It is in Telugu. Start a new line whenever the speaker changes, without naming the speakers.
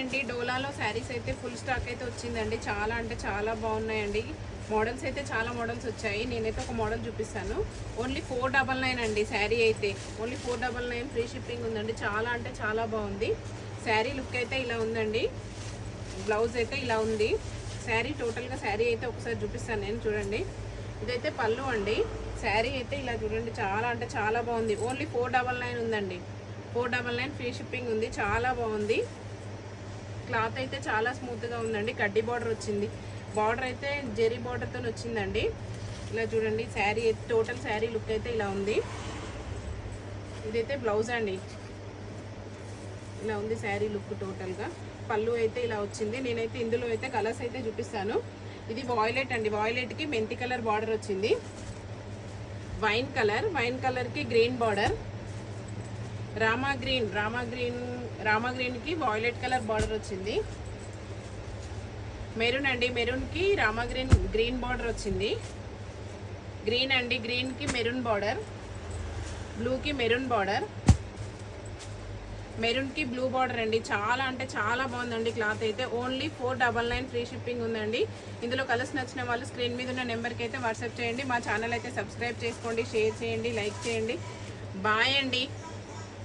అండి, డోలాలో శారీస్ అయితే ఫుల్ స్టాక్ అయితే వచ్చిందండి. చాలా అంటే చాలా బాగున్నాయండి. మోడల్స్ అయితే చాలా మోడల్స్ వచ్చాయి. నేనైతే ఒక మోడల్ చూపిస్తాను. ఓన్లీ 499 అండి శారీ అయితే. ఓన్లీ 499 ఫ్రీ షిప్పింగ్ ఉందండి. చాలా అంటే చాలా బాగుంది. శారీ లుక్ అయితే ఇలా ఉందండి. బ్లౌజ్ అయితే ఇలా ఉంది. శారీ టోటల్గా శారీ అయితే ఒకసారి చూపిస్తాను నేను, చూడండి. ఇదైతే పళ్ళు అండి. శారీ అయితే ఇలా చూడండి, చాలా అంటే చాలా బాగుంది. ఓన్లీ 499 ఉందండి. 499 ఫ్రీ షిప్పింగ్ ఉంది. చాలా బాగుంది. క్లాత్ అయితే చాలా స్మూత్గా ఉందండి. కడ్డీ బార్డర్ వచ్చింది. బార్డర్ అయితే జెరీ బార్డర్తో వచ్చిందండి. ఇలా చూడండి, శారీ టోటల్ శారీ లుక్ అయితే ఇలా ఉంది. ఇదైతే బ్లౌజ్ అండి. ఇలా ఉంది శారీ లుక్ టోటల్గా. పళ్ళు అయితే ఇలా వచ్చింది. నేనైతే ఇందులో అయితే కలర్స్ అయితే చూపిస్తాను. ఇది వాయిలెట్ అండి. వాయిలెట్కి మెంతి కలర్ బార్డర్ వచ్చింది. వైన్ కలర్కి గ్రీన్ బార్డర్. రామా గ్రీన్కి వాయిలెట్ కలర్ బార్డర్ వచ్చింది. మెరూన్ అండి. మెరూన్కి గ్రీన్ బార్డర్ వచ్చింది. గ్రీన్ అండి. గ్రీన్కి మెరూన్ బార్డర్. బ్లూకి మెరూన్ బార్డర్. మెరూన్కి బ్లూ బార్డర్ అండి. చాలా అంటే చాలా బాగుందండి. క్లాత్ అయితే ఓన్లీ 499 ఫ్రీ షిప్పింగ్ ఉందండి. ఇందులో కలర్స్ నచ్చిన వాళ్ళు స్క్రీన్ మీద ఉన్న నెంబర్కి అయితే వాట్సాప్ చేయండి. మా ఛానల్ అయితే సబ్స్క్రైబ్ చేసుకోండి, షేర్ చేయండి, లైక్ చేయండి. బాయ్ అండి.